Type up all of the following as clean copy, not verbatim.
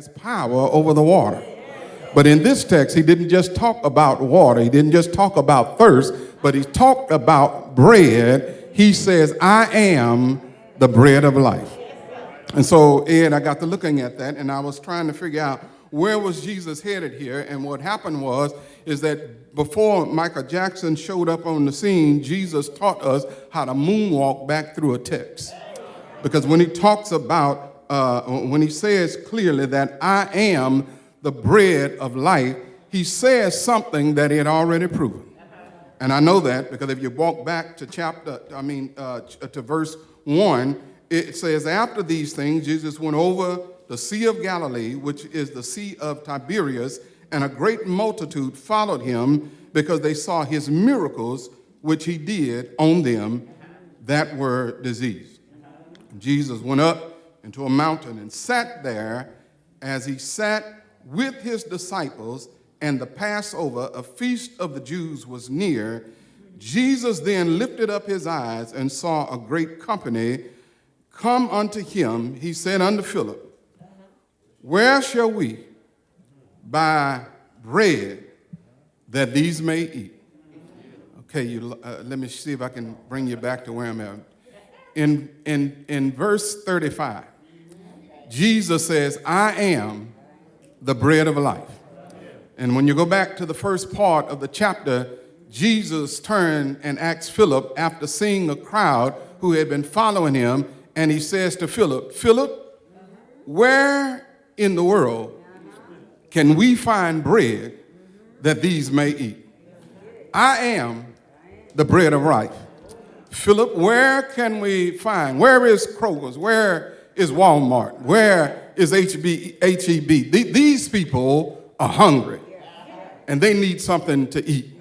has power over the water. But in this text, he didn't just talk about water. He didn't just talk about thirst, but he talked about bread. He says, I am the bread of life. And so, Ed, I got to looking at that, and I was trying to figure out where was Jesus headed here. And what happened is that before Michael Jackson showed up on the scene, Jesus taught us how to moonwalk back through a text. Because when he talks about, when he says clearly that I am the bread of life, he says something that he had already proven. And I know that because if you walk back to to verse 1, it says, after these things, Jesus went over the Sea of Galilee, which is the Sea of Tiberias, and a great multitude followed him because they saw his miracles, which he did on them that were diseased. Jesus went up into a mountain and sat there. As he sat with his disciples, and the Passover, a feast of the Jews, was near, Jesus then lifted up his eyes and saw a great company come unto him. He said unto Philip, where shall we buy bread that these may eat? Okay, let me see if I can bring you back to where I'm at. In verse 35, Jesus says, I am the bread of life. And when you go back to the first part of the chapter, Jesus turned and asked Philip, after seeing a crowd who had been following him, and he says to Philip, Philip, where in the world can we find bread that these may eat? I am the bread of life. Philip, where can we find? Where is Kroger's? Where is Walmart? Where is H-E-B? These people are hungry, and they need something to eat.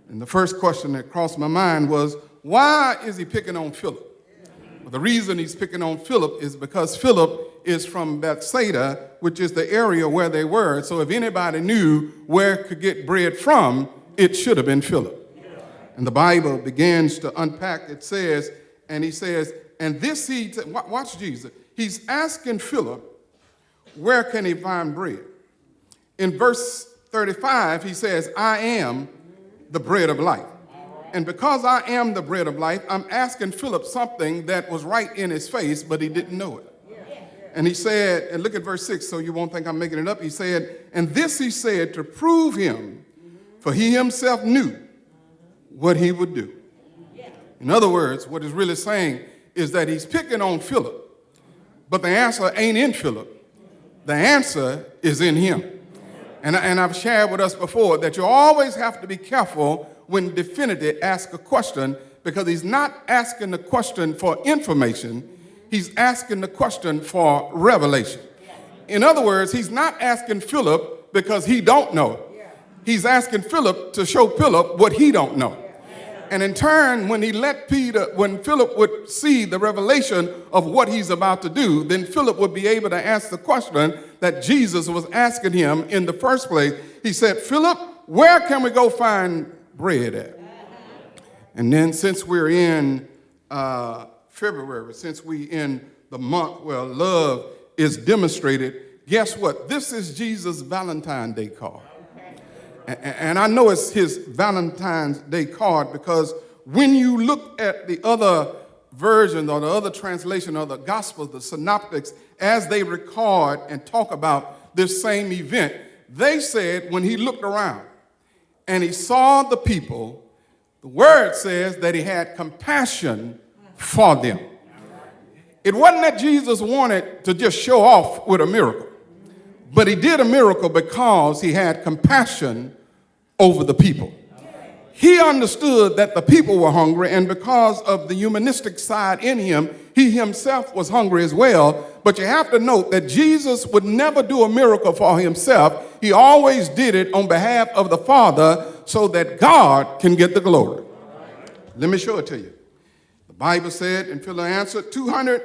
And the first question that crossed my mind was, why is he picking on Philip? Well, the reason he's picking on Philip is because Philip is from Bethsaida, which is the area where they were. So if anybody knew where could get bread from, it should have been Philip. And the Bible begins to unpack. It says, and he says, and this seed, watch Jesus. He's asking Philip, where can he find bread? In verse 35, he says, I am the bread of life. And because I am the bread of life, I'm asking Philip something that was right in his face, but he didn't know it. And he said, and look at verse 6, so you won't think I'm making it up. He said, and this he said to prove him, for he himself knew what he would do. In other words, what he's really saying is that he's picking on Philip, but the answer ain't in Philip. The answer is in him. And I've shared with us before that you always have to be careful when Divinity asks a question, because he's not asking the question for information, he's asking the question for revelation. In other words, he's not asking Philip because he don't know. He's asking Philip to show Philip what he don't know. And in turn, when Philip would see the revelation of what he's about to do, then Philip would be able to answer the question that Jesus was asking him in the first place. He said, Philip, where can we go find bread at? And then since we're in February, since we in the month where love is demonstrated, guess what? This is Jesus' Valentine's Day card. And I know it's his Valentine's Day card because when you look at the other version or the other translation of the Gospels, the synoptics, as they record and talk about this same event, they said when he looked around and he saw the people, the word says that he had compassion for them. It wasn't that Jesus wanted to just show off with a miracle, but he did a miracle because he had compassion over the people. He understood that the people were hungry, and because of the humanistic side in him, he himself was hungry as well. But you have to note that Jesus would never do a miracle for himself. He always did it on behalf of the Father so that God can get the glory. Let me show it to you. The Bible said, and Philip answered, 200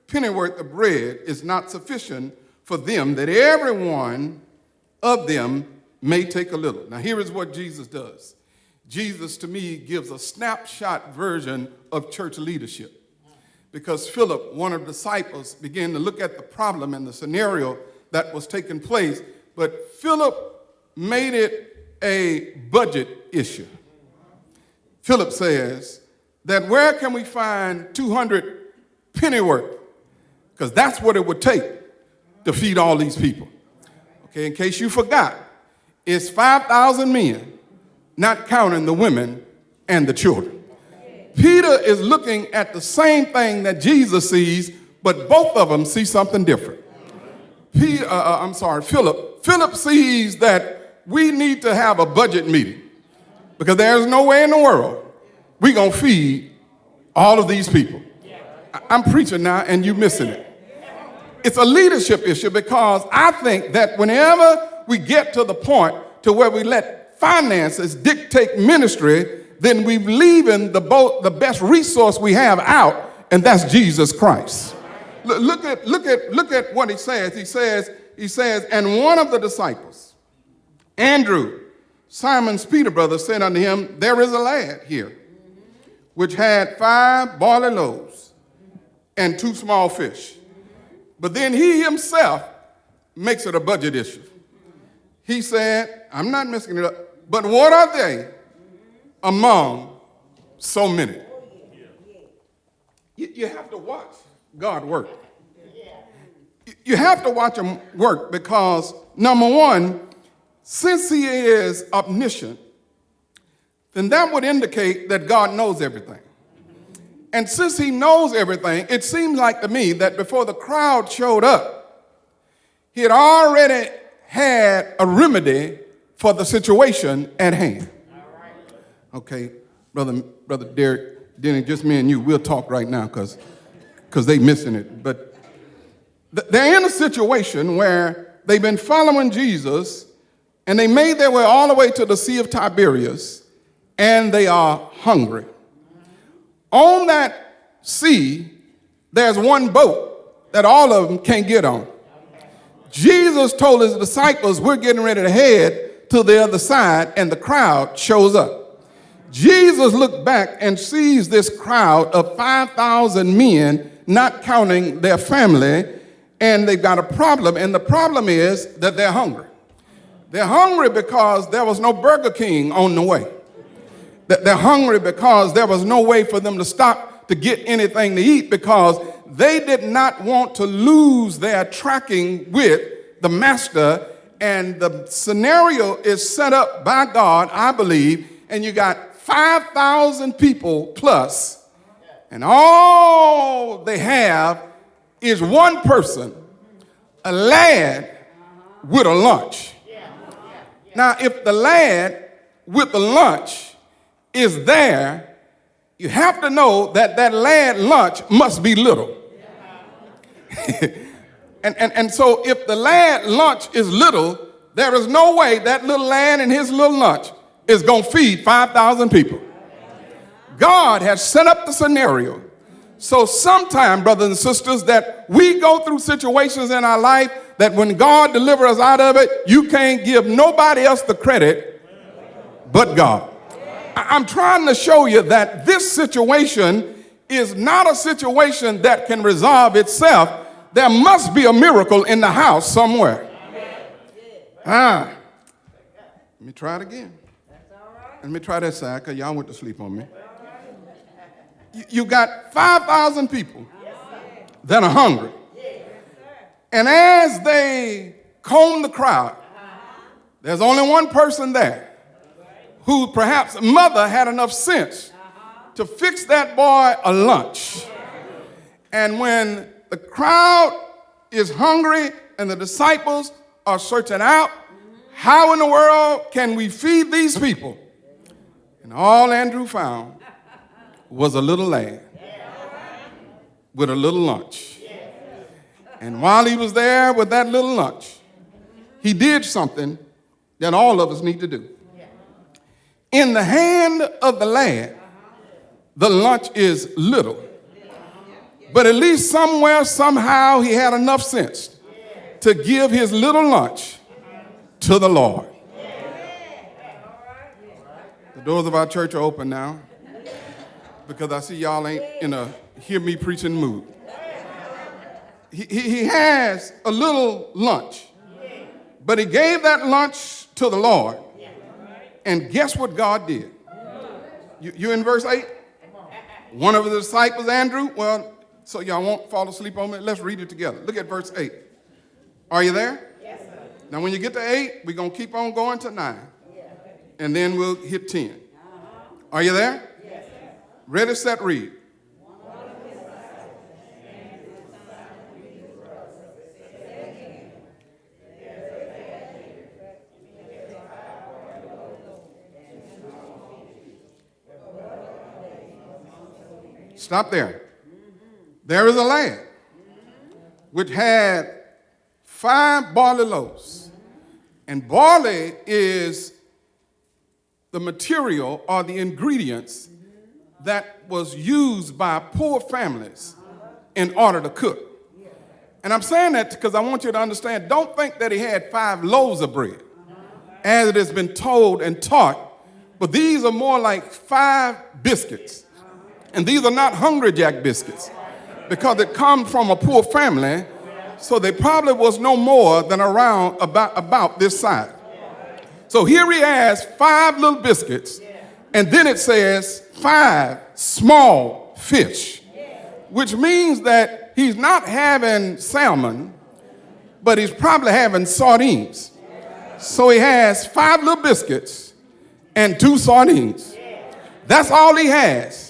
pennyworth of bread is not sufficient for them, that every one of them may take a little. Now here is what Jesus does. Jesus, to me, gives a snapshot version of church leadership. Because Philip, one of the disciples, began to look at the problem and the scenario that was taking place, but Philip made it a budget issue. Philip says that where can we find 200 pennyworth? Because that's what it would take to feed all these people. Okay, in case you forgot, it's 5,000 men, not counting the women and the children. Peter is looking at the same thing that Jesus sees, but both of them see something different. Philip sees that we need to have a budget meeting because there's no way in the world we're going to feed all of these people. I'm preaching now and you're missing it. It's a leadership issue because I think that whenever we get to the point to where we let finances dictate ministry, then we're leaving the best resource we have out, and that's Jesus Christ. Look at what he says. He says, and one of the disciples, Andrew, Simon's Peter brother, said unto him, there is a lad here, which had 5 barley loaves and 2 small fish. But then he himself makes it a budget issue. He said, I'm not messing it up, but what are they among so many? You have to watch God work. You have to watch him work because, number one, since he is omniscient, then that would indicate that God knows everything. And since he knows everything, it seems like to me that before the crowd showed up, he had already had a remedy for the situation at hand. Okay, Brother Derek, Denny, just me and you, we'll talk right now because they missing it. But they're in a situation where they've been following Jesus and they made their way all the way to the Sea of Tiberias and they are hungry. On that sea, there's one boat that all of them can't get on. Jesus told his disciples, we're getting ready to head to the other side, and the crowd shows up. Jesus looked back and sees this crowd of 5,000 men, not counting their family, and they've got a problem, and the problem is that they're hungry. They're hungry because there was no Burger King on the way. They're hungry because there was no way for them to stop to get anything to eat because they did not want to lose their tracking with the master. And the scenario is set up by God, I believe, and you got 5,000 people plus, and all they have is one person, a lad with a lunch. Now, if the lad with the lunch is there, you have to know that that lad lunch must be little. and so if the lad lunch is little, there is no way that little lad and his little lunch is going to feed 5,000 people. God has set up the scenario. So sometime, brothers and sisters, that we go through situations in our life that when God delivers us out of it, you can't give nobody else the credit but God. I'm trying to show you that this situation is not a situation that can resolve itself. There must be a miracle in the house somewhere. Let me try it again. Let me try that side because y'all went to sleep on me. You got 5,000 people that are hungry. And as they comb the crowd, there's only one person there who perhaps mother had enough sense to fix that boy a lunch. And when the crowd is hungry and the disciples are searching out, how in the world can we feed these people? And all Andrew found was a little lad with a little lunch. And while he was there with that little lunch, he did something that all of us need to do. In the hand of the lad, the lunch is little. But at least somewhere, somehow, he had enough sense to give his little lunch to the Lord. The doors of our church are open now because I see y'all ain't in a hear me preaching mood. he has a little lunch, but he gave that lunch to the Lord. And guess what God did? You in verse 8? One of the disciples, Andrew, well, so y'all won't fall asleep on me. Let's read it together. Look at verse 8. Are you there? Yes, sir. Now, when you get to 8, we're going to keep on going to 9. And then we'll hit 10. Are you there? Yes, sir. Ready, set, read. Stop there. There is a lad which had 5 barley loaves. And barley is the material or the ingredients that was used by poor families in order to cook. And I'm saying that because I want you to understand, don't think that he had 5 loaves of bread, as it has been told and taught, but these are more like 5 biscuits. And these are not Hungry Jack biscuits, because it comes from a poor family, so they probably was no more than around about this size. So here he has 5 little biscuits, and then it says 5 small fish, which means that he's not having salmon, but he's probably having sardines. So he has 5 little biscuits and 2 sardines. That's all he has.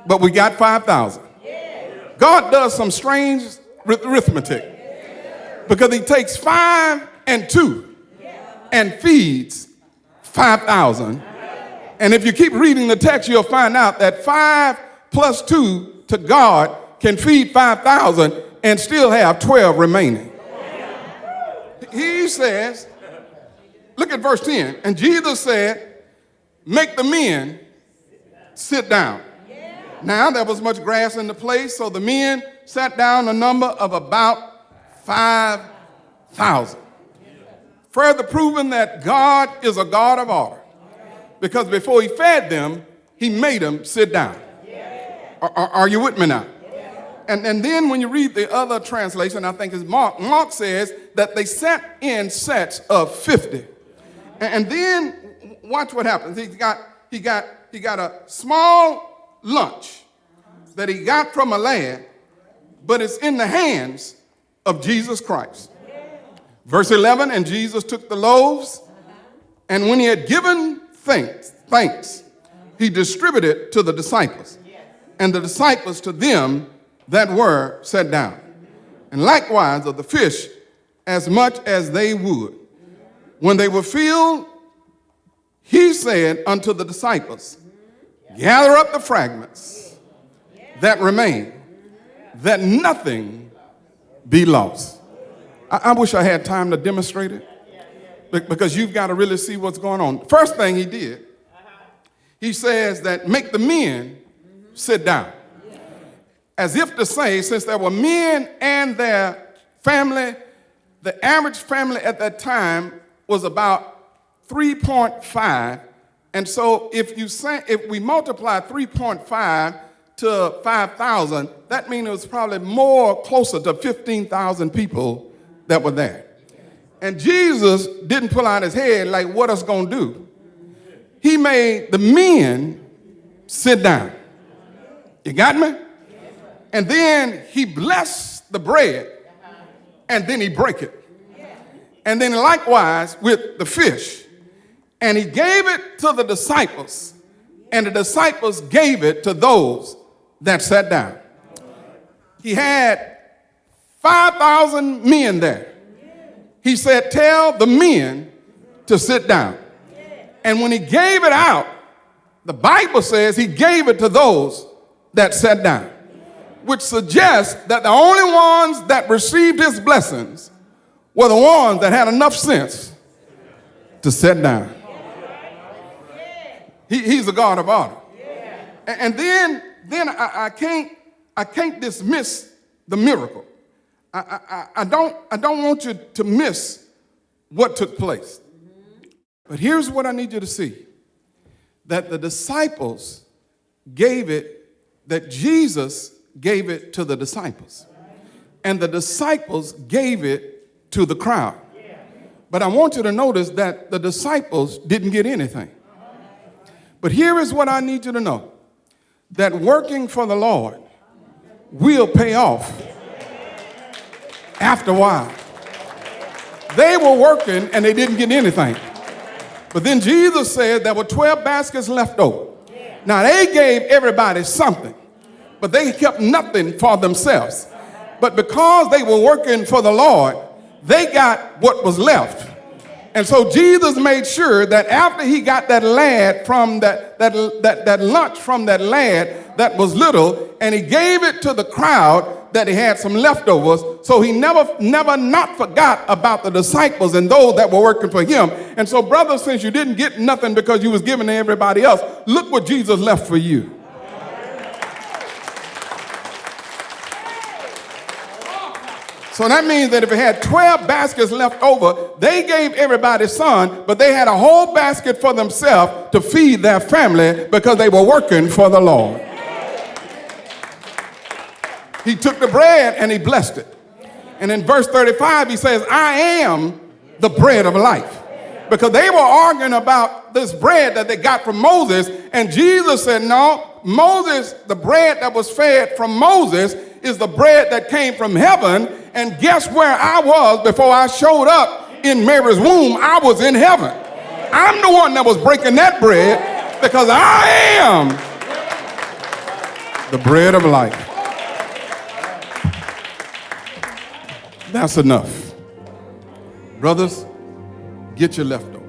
But we got 5,000. God does some strange arithmetic, because he takes 5 and 2 and feeds 5,000. And if you keep reading the text, you'll find out that 5 plus 2 to God can feed 5,000 and still have 12 remaining. He says, look at verse 10. And Jesus said, make the men sit down. Now, there was much grass in the place, so the men sat down, a number of about 5,000. Further proving that God is a God of order, because before he fed them, he made them sit down. Are you with me now? And then when you read the other translation, I think it's Mark says that they sat in sets of 50. And then watch what happens. He got a small lunch that he got from a lad, but it's in the hands of Jesus Christ. Verse 11, and Jesus took the loaves, and when he had given thanks, he distributed to the disciples, and the disciples to them that were set down. And likewise of the fish, as much as they would. When they were filled, he said unto the disciples, gather up the fragments that remain, that nothing be lost. I wish I had time to demonstrate it, because you've got to really see what's going on. First thing he did, he says that make the men sit down. As if to say, since there were men and their family, the average family at that time was about 3.5. And so if we multiply 3.5 to 5,000, that means it was probably more closer to 15,000 people that were there. And Jesus didn't pull out his head like, what us gonna do? He made the men sit down. You got me? And then he blessed the bread, and then he break it. And then likewise with the fish. And he gave it to the disciples, and the disciples gave it to those that sat down. He had 5,000 men there. He said, tell the men to sit down. And when he gave it out, the Bible says he gave it to those that sat down, which suggests that the only ones that received his blessings were the ones that had enough sense to sit down. He's a God of order. And then I can't dismiss the miracle. I don't want you to miss what took place. But here's what I need you to see. That the disciples gave it, that Jesus gave it to the disciples. and the disciples gave it to the crowd. But I want you to notice that the disciples didn't get anything. But here is what I need you to know, that working for the Lord will pay off after a while. They were working and they didn't get anything. But then Jesus said there were 12 baskets left over. Now they gave everybody something, but they kept nothing for themselves. But because they were working for the Lord, they got what was left. And so Jesus made sure that after he got that lad from that lunch from that lad that was little, and he gave it to the crowd, that he had some leftovers, so he never not forgot about the disciples and those that were working for him. And so, brothers, since you didn't get nothing because you was giving to everybody else, look what Jesus left for you. So that means that if it had 12 baskets left over, they gave everybody some, but they had a whole basket for themselves to feed their family because they were working for the Lord. He took the bread and he blessed it. And in verse 35, he says, I am the bread of life. Because they were arguing about this bread that they got from Moses. And Jesus said, no, Moses, the bread that was fed from Moses is the bread that came from heaven. And guess where I was before I showed up in Mary's womb? I was in heaven. I'm the one that was breaking that bread because I am the bread of life. That's enough. Brothers, get your leftovers.